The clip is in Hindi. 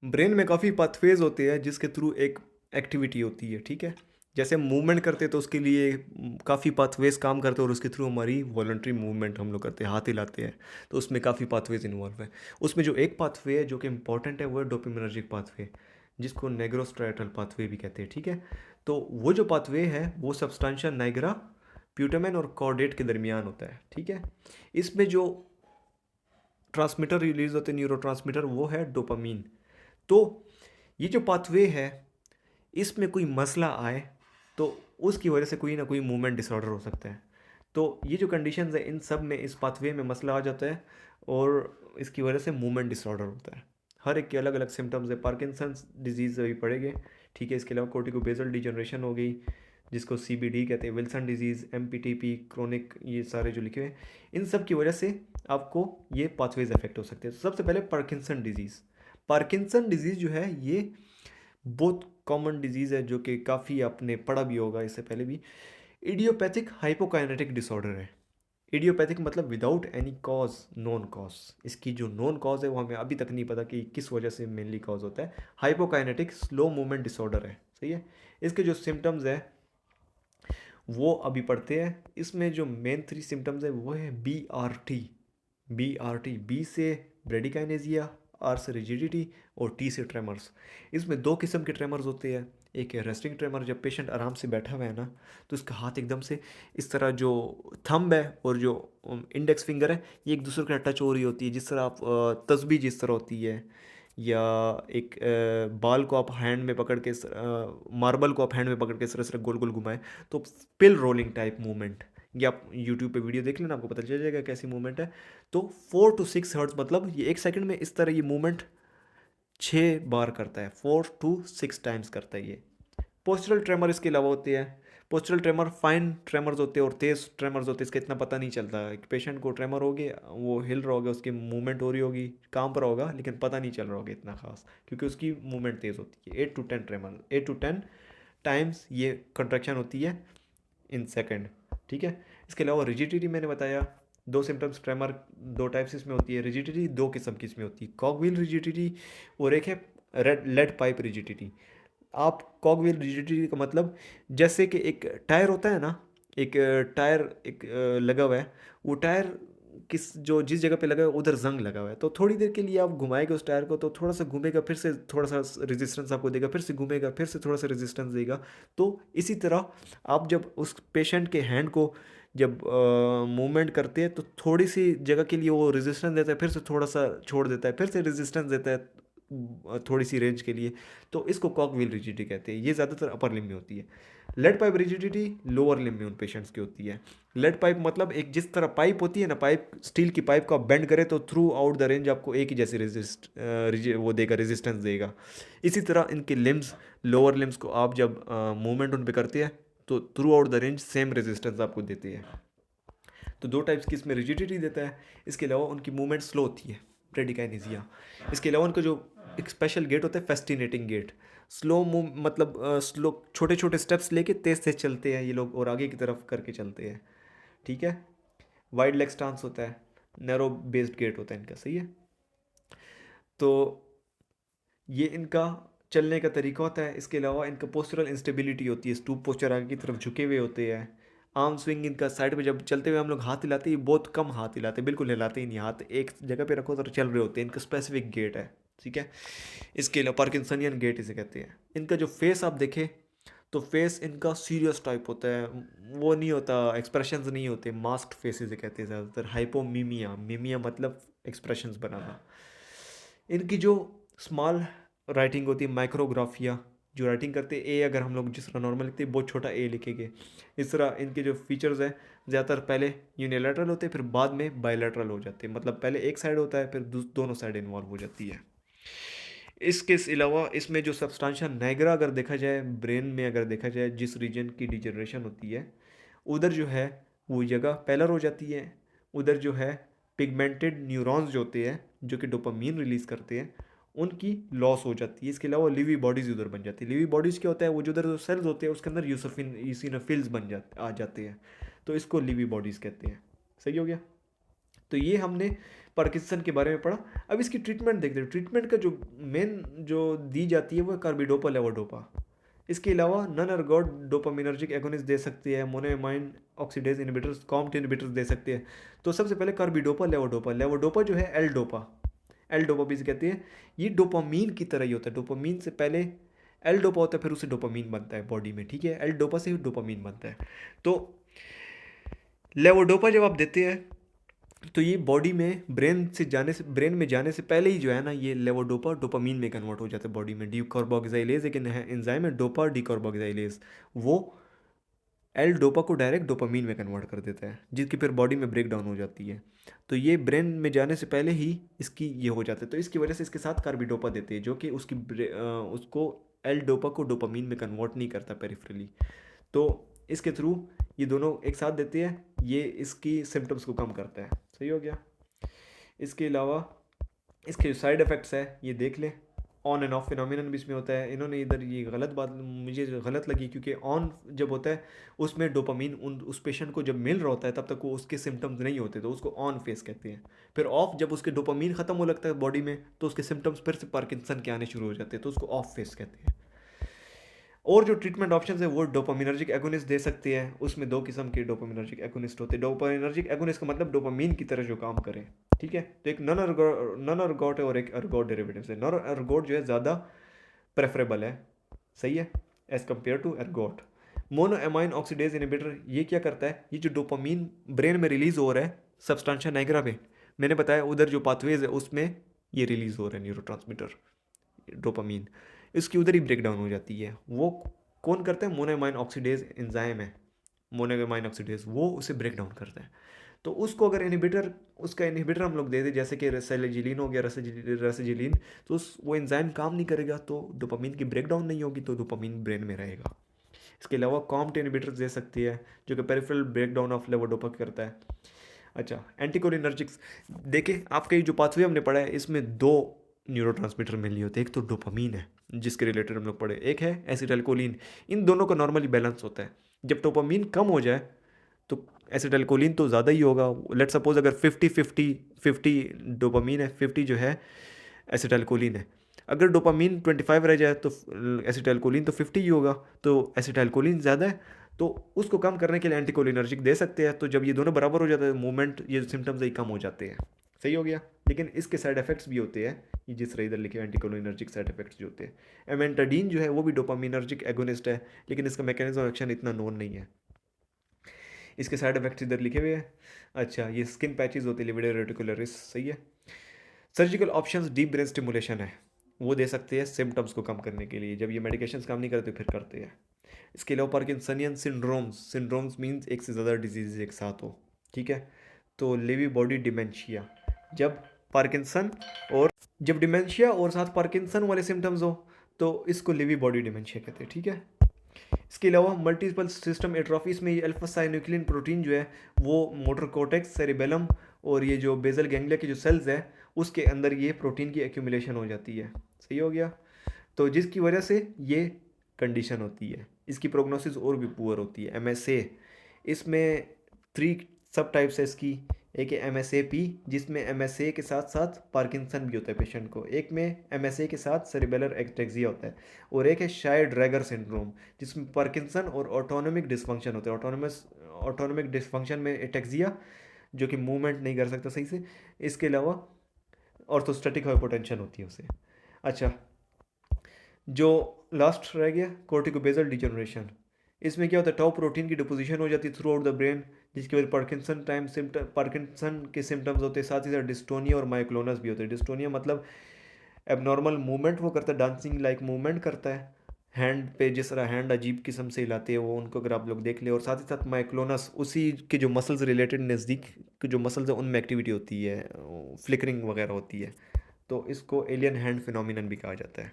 ब्रेन में काफ़ी पाथवेज होते हैं जिसके थ्रू एक एक्टिविटी होती है, ठीक है। जैसे मूवमेंट करते हैं तो उसके लिए काफ़ी पाथवेज काम करते हैं और उसके थ्रू हमारी वॉलंटरी मूवमेंट हम लोग करते हैं, हाथ हिलाते हैं। तो उसमें काफ़ी पाथवेज इन्वॉल्व है। उसमें जो एक पाथवे है जो कि इंपॉर्टेंट है वो है डोपामिनर्जिक पाथवे, जिसको नेग्रोस्ट्राइटल पाथवे भी कहते हैं, ठीक है। तो वो जो पाथवे है वो सब्सटेंशिया नाइग्रा प्यूटामेन और कॉर्डेट के दरमियान होता है, ठीक है। इसमें जो ट्रांसमीटर रिलीज होते हैं, न्यूरो ट्रांसमीटर, वो है डोपामीन। तो ये जो पाथवे है, इसमें कोई मसला आए तो उसकी वजह से कोई ना कोई मूवमेंट डिसऑर्डर हो सकता है। तो ये जो कंडीशंस है इन सब में इस पाथवे में मसला आ जाता है और इसकी वजह से मूवमेंट डिसऑर्डर होता है। हर एक के अलग अलग सिम्टम्स है। पार्किंसंस डिजीज़ अभी पड़ेंगे, ठीक है। इसके अलावा कोर्टिकोबेजल डिजनरेशन हो गई, जिसको सीबीडी कहते हैं, विल्सन डिजीज़, एमपीटीपी, क्रोनिक, ये सारे जो लिखे हुए हैं, इन सब की वजह से आपको ये पाथवेज अफेक्ट हो सकते हैं। तो सबसे पहले पार्किंसन डिजीज़। पार्किंसन डिजीज़ जो है ये बहुत कॉमन डिजीज़ है जो कि काफ़ी आपने पढ़ा भी होगा इससे पहले भी। इडियोपैथिक हाइपोकाइनेटिक डिसऑर्डर है। इडियोपैथिक मतलब without any cause, non cause. इसकी जो नॉन कॉज है वो हमें अभी तक नहीं पता कि किस वजह से मेनली कॉज होता है। हाइपोकाइनेटिक स्लो मूवमेंट डिसऑर्डर है, सही है। इसके जो सिम्टम्स है वो अभी पढ़ते हैं। इसमें जो मेन 3 सिम्टम्स है वो है BRT। BRT, बी से ब्रेडिकाइनेजिया, आर से रिजिडिटी और टी से ट्रेमर्स। इसमें 2 किस्म के ट्रेमर्स होते हैं। एक है रेस्टिंग ट्रेमर, जब पेशेंट आराम से बैठा हुआ है ना, तो इसका हाथ एकदम से इस तरह, जो थंब है और जो इंडेक्स फिंगर है, ये एक दूसरे के टच हो रही होती है, जिस तरह आप तस्बीह जिस तरह होती है, या एक बाल को आप हैंड में पकड़ के, मार्बल को आप हैंड में पकड़ के इस तरह गोल गोल घुमाएं, तो पिल रोलिंग टाइप मूवमेंट। ये आप यूट्यूब पे वीडियो देख लेना, आपको पता चल जाएगा कैसी मूवमेंट है। तो 4 to 6 हर्ट्ज, मतलब ये 1 सेकंड में इस तरह ये मूवमेंट 6 बार करता है, 4 to 6 टाइम्स करता है ये। पोस्चरल ट्रेमर इसके अलावा होते हैं। पोस्चरल ट्रेमर फाइन ट्रेमर्स होते हैं और तेज ट्रेमर्स होते हैं। इसका इतना पता नहीं चलता। एक पेशेंट को ट्रेमर हो गया, वो हिल रहा होगा, उसकी मूवमेंट हो रही होगी, काम पर होगा, लेकिन पता नहीं चल रहा होगा इतना खास, क्योंकि उसकी मूवमेंट तेज़ होती है। 8 to 10 टाइम्स ये कंट्रैक्शन होती है इन सेकेंड, ठीक है। इसके अलावा रिजिडिटी मैंने बताया, 2 सिम्टम्स ट्रेमर, 2 टाइप्स इसमें होती है। रिजिडिटी 2 किस्म की इसमें होती है, कॉगविल रिजिडिटी और एक है रेड लेड पाइप रिजिडिटी। आप कॉगविल रिजिडिटी का मतलब, जैसे कि एक टायर होता है ना, एक टायर एक लगा हुआ है, वो टायर किस जो जिस जगह पे लगा है उधर जंग लगा हुआ है, तो थोड़ी देर के लिए आप घुमाएंगे उस टायर को तो थोड़ा सा घूमेगा, फिर से थोड़ा सा रेजिस्टेंस आपको देगा, फिर से घूमेगा, फिर से थोड़ा सा रेजिस्टेंस देगा। तो इसी तरह आप जब उस पेशेंट के हैंड को जब मूवमेंट करते हैं तो थोड़ी सी जगह के लिए वो रेजिस्टेंस देता है, फिर से थोड़ा सा छोड़ देता है, फिर से रेजिस्टेंस देता है थोड़ी सी रेंज के लिए। तो इसको कॉक व्हील रिजिडिटी कहते हैं। ये ज़्यादातर अपर लिम्ब में होती है। Lead pipe rigidity lower limb में उन पेशेंट्स की होती है। लेड पाइप मतलब एक जिस तरह पाइप होती है ना, पाइप स्टील की पाइप को आप बेंड करें तो थ्रू आउट द रेंज आपको एक ही जैसी वो देगा, रेजिस्टेंस देगा। इसी तरह इनके लिम्स, लोअर लिम्स को आप जब मूवमेंट उन पे करते हैं तो through out the range same resistance आपको देती है। तो 2 टाइप्स की इसमें रिजिडिटी देता है। इसके अलावा उनकी मूवमेंट स्लो होती है, ब्रेडिकाइनेजिया। इसके अलावा उनका जो एक स्पेशल गेट होता है, फेस्टिनेटिंग गेट। स्लो मूव मतलब स्लो, छोटे छोटे स्टेप्स लेके तेज तेज चलते हैं ये लोग और आगे की तरफ करके चलते हैं, ठीक है। वाइड लेग स्टांस होता है, नैरो बेस्ड गेट होता है इनका, सही है। तो ये इनका चलने का तरीका होता है। इसके अलावा इनका पोस्चरल इंस्टेबिलिटी होती है, स्टूप पोस्चर, आगे की तरफ झुके हुए होते हैं। आर्म स्विंग इनका साइड पे, जब चलते हुए हम लोग हाथ हिलाते हैं, बहुत कम हाथ हिलाते हैं, बिल्कुल हिलाते ही नहीं हाथ, एक जगह पे रखो तो चल रहे होते हैं। इनका स्पेसिफिक गेट है, ठीक है। इसके अलावा पार्किंसनियन गेट इसे कहते हैं। इनका जो फेस आप देखें तो फेस इनका सीरियस टाइप होता है, वो नहीं होता, एक्सप्रेशंस नहीं होते, मास्क्ड फेस इसे कहते हैं ज़्यादातर। हाइपोमीमिया, मीमिया मतलब एक्सप्रेशंस बनाना। इनकी जो स्मॉल राइटिंग होती है, माइक्रोग्राफिया, जो राइटिंग करते हैं, ए अगर हम लोग जिस तरह नॉर्मल लिखते हैं बहुत छोटा ए लिखेंगे। इस तरह इनके जो फीचर्स हैं ज़्यादातर पहले यूनिलैटरल होते हैं, फिर बाद में बायलैटरल हो जाते हैं, मतलब पहले एक साइड होता है फिर दोनों साइड इन्वॉल्व हो जाती है। इसके अलावा इसमें जो सब्सटेंशिया नाइग्रा अगर देखा जाए, ब्रेन में अगर देखा जाए, जिस रीजन की डिजनरेशन होती है उधर जो है वो जगह पैलर हो जाती है। उधर जो है पिगमेंटेड न्यूरॉन्स जो होते हैं, जो कि डोपामीन रिलीज करते हैं, उनकी लॉस हो जाती है। इसके अलावा लिवी बॉडीज उधर बन जाती है। लिवी बॉडीज क्या होता है, वो जो उधर जो सेल्स होते हैं उसके अंदर यूसोफिन यूसिनोफिल्स बन जाते आ जाते हैं, तो इसको लिवी बॉडीज कहते हैं, सही हो गया। तो ये हमने पार्किंसन के बारे में पढ़ा। अब इसकी ट्रीटमेंट देखते हैं। ट्रीटमेंट का जो मेन जो दी जाती है वो कार्बिडोपा लेवोडोपा। इसके अलावा नन अर्गोट डोपामिनर्जिक एगोनिस्ट दे सकती है, मोनोएमाइन ऑक्सीडेज इनहिबिटर्स, कॉम्ट इनहिबिटर्स दे सकते हैं। तो सबसे पहले कार्बिडोपा लेवोडोपा। लेवोडोपा जो है एल डोपा, एल डोपा भी इसे कहते हैं। ये डोपामीन की तरह ही होता है। डोपामीन से पहले एल डोपा होता है, फिर उससे डोपामीन बनता है बॉडी में, ठीक है। एल डोपा से डोपामीन बनता है। तो लेवोडोपा जब आप देते हैं तो ये बॉडी में ब्रेन में जाने से पहले ही जो है ना, ये लेवोडोपा डोपामीन में कन्वर्ट हो जाता है बॉडी में। डीकार्बोक्सिलेज एक एंजाइम है, डोपा डीकार्बोक्सिलेज, वो एल डोपा को डायरेक्ट डोपामीन में कन्वर्ट कर देता है, जिसकी फिर बॉडी में ब्रेक डाउन हो जाती है। तो ये ब्रेन में जाने से पहले ही इसकी ये हो जाता है। तो इसकी वजह से इसके साथ कार्बिडोपा देते हैं, जो कि उसको एल डोपा को डोपामीन में कन्वर्ट नहीं करता पेरिफेरली। तो इसके थ्रू ये दोनों एक साथ देते हैं, ये इसकी सिम्टम्स को कम करता है। सही हो गया। इसके अलावा इसके जो साइड इफ़ेक्ट्स है ये देख लें। ऑन एंड ऑफ फिनोमिनन भी इसमें होता है। इन्होंने इधर ये गलत बात मुझे गलत लगी, क्योंकि ऑन जब होता है उसमें डोपामीन उस पेशेंट को जब मिल रहा होता है तब तक वो उसके सिम्टम्स नहीं होते, तो उसको ऑन फेस कहते हैं। फिर ऑफ जब उसके डोपामीन ख़त्म हो लगता है बॉडी में तो उसके सिम्टम्स फिर से पार्किंसन के आने शुरू हो जाते हैं, तो उसको ऑफ फेस कहते हैं। और जो ट्रीटमेंट ऑप्शन है वो डोपामिनर्जिक एगोनिस्ट दे सकते हैं। उसमें दो किस्म के डोपामिनर्जिक एगोनिस्ट होते हैं। डोपामिनर्जिक एगोनिस्ट का मतलब डोपामीन की तरह जो काम करे, ठीक है। तो एक नन अर्गोट है और एक अर्गोट डेरिवेटिव है। नन अर्गोट जो है ज़्यादा प्रेफरेबल है, सही है, as compared to ergot. Monoamine oxidase inhibitor ये क्या करता है, ये जो डोपामीन ब्रेन में रिलीज हो रहा है सब्सटेंशिया निग्रा में, मैंने बताया उधर जो पाथवेज है उसमें ये रिलीज हो रहा है न्यूरोट्रांसमीटर डोपामीन, इसकी उधर ही ब्रेक डाउन हो जाती है। वो कौन करता है, मोनोएमाइन ऑक्सीडेज एंजाइम है, मोनोएमाइन ऑक्सीडेज, वो उसे ब्रेक डाउन करता है। तो उसको अगर उसका इनहिबिटर हम लोग दे दें, जैसे कि रेसेजिलिन हो गया, रेसेजिलिन, तो वो एंजाइम काम नहीं करेगा, तो डोपामीन की ब्रेक डाउन नहीं होगी, तो डोपामीन ब्रेन में रहेगा। इसके अलावा कॉम्ट इनहिबिटर्स दे सकती है, जो कि peripheral break down of levodopa करता है। अच्छा, एंटीकोलिनर्जिक्स देखिए, आपका ये जो पाथवे हमने पढ़ा है इसमें दो न्यूरोट्रांसमीटर मिली होते हैं। एक तो डोपामीन है जिसके रिलेटेड हम लोग पढ़े, एक है एसिटाइलकोलिन। इन दोनों का नॉर्मली बैलेंस होता है। जब डोपामीन कम हो जाए तो एसिटाइलकोलिन तो ज़्यादा ही होगा। लेट सपोज अगर 50 डोपामीन है, 50 जो है एसिटाइलकोलिन है। अगर डोपामीन 25 रह जाए तो एसिटाइलकोलिन तो 50 ही होगा, तो एसिटाइलकोलिन ज़्यादा है, तो उसको कम करने के लिए एंटीकोलिनर्जिक दे सकते हैं। तो जब ये दोनों बराबर हो जाते हैं, मूवमेंट, ये सिम्टम्स ही कम हो जाते हैं। सही हो गया। लेकिन इसके साइड इफेक्ट्स भी होते हैं, ये जिस तरह इधर लिखे एंटीकोलिनर्जिक साइड इफेक्ट्स जो होते हैं। एमेंटाडीन जो है वो भी डोपामिनर्जिक एगोनिस्ट है, लेकिन इसका मैकेनिज्म ऑफ एक्शन इतना नोन नहीं है। इसके साइड इफेक्ट्स इधर लिखे हुए हैं। अच्छा, ये स्किन पैचेस होते हैं, लिविडो रेटिकुलरिस, सही है। Surgical options deep brain stimulation है, वो दे सकते हैं सिम्टम्स को कम करने के लिए। जब ये मेडिकेशंस काम नहीं करते फिर करते हैं। इसके अलावा पार्किंसनियन सिंड्रोम्स मीन्स एक से ज़्यादा डिजीज एक साथ हो, ठीक है। तो लेवी बॉडी डिमेंशिया, जब पार्किंसन और जब डिमेंशिया और साथ पार्किंसन वाले सिम्टम्स हो तो इसको लेवी बॉडी डिमेंशिया कहते हैं, ठीक है। इसके अलावा मल्टीपल सिस्टम एट्रोफीज में ये अल्फा साइनुक्लिन प्रोटीन जो है वो मोटर कोर्टेक्स, सेरिबेलम और ये जो बेजल गैंग्लिया के जो सेल्स है उसके अंदर ये प्रोटीन की एक्यूमुलेशन हो जाती है। सही हो गया। तो जिसकी वजह से ये कंडीशन होती है। इसकी प्रोग्नोसिस और भी पुअर होती है। MSA, इसमें 3 सब टाइप्स है इसकी। एक है MSAP, जिसमें MSA के साथ साथ पार्किंसन भी होता है पेशेंट को। एक में MSA के साथ सेरिबेलर एटेक्सिया होता है। और एक है शायर्ड ड्रैगर सिंड्रोम, जिसमें पार्किंसन और ऑटोनोमिक डिसफंक्शन होता है। ऑटोनोमिक डिसफंक्शन में एटेक्सिया, जो कि मूवमेंट नहीं कर सकता सही से। इसके अलावा ऑर्थोस्टैटिक हाइपोटेंशन होती है उसे। अच्छा, जो लास्ट रह गया कोर्टिकोबेजल डिजनरेशन, इसमें क्या होता है, टॉप प्रोटीन की डिपोजिशन हो जाती है थ्रू आउट द ब्रेन, जिसकी वजह पार्किंसन के सिम्टम्स होते हैं। साथ ही साथ डिस्टोनिया और माइक्लोनस भी होते हैं। डिस्टोनिया मतलब एबनॉर्मल मूवमेंट वो करता है, डांसिंग लाइक मूवमेंट करता है हैंड पे, जिस तरह हैंड अजीब किस्म से हिलाते हैं वो, उनको अगर आप लोग देख ले। और साथ ही साथ माइक्लोनस, उसी के जो मसल्स रिलेटेड नज़दीक के जो मसल्स हैं उनमें एक्टिविटी होती है, फ्लिकरिंग वगैरह होती है। तो इसको एलियन हैंड फिनोमिनन भी कहा जाता है।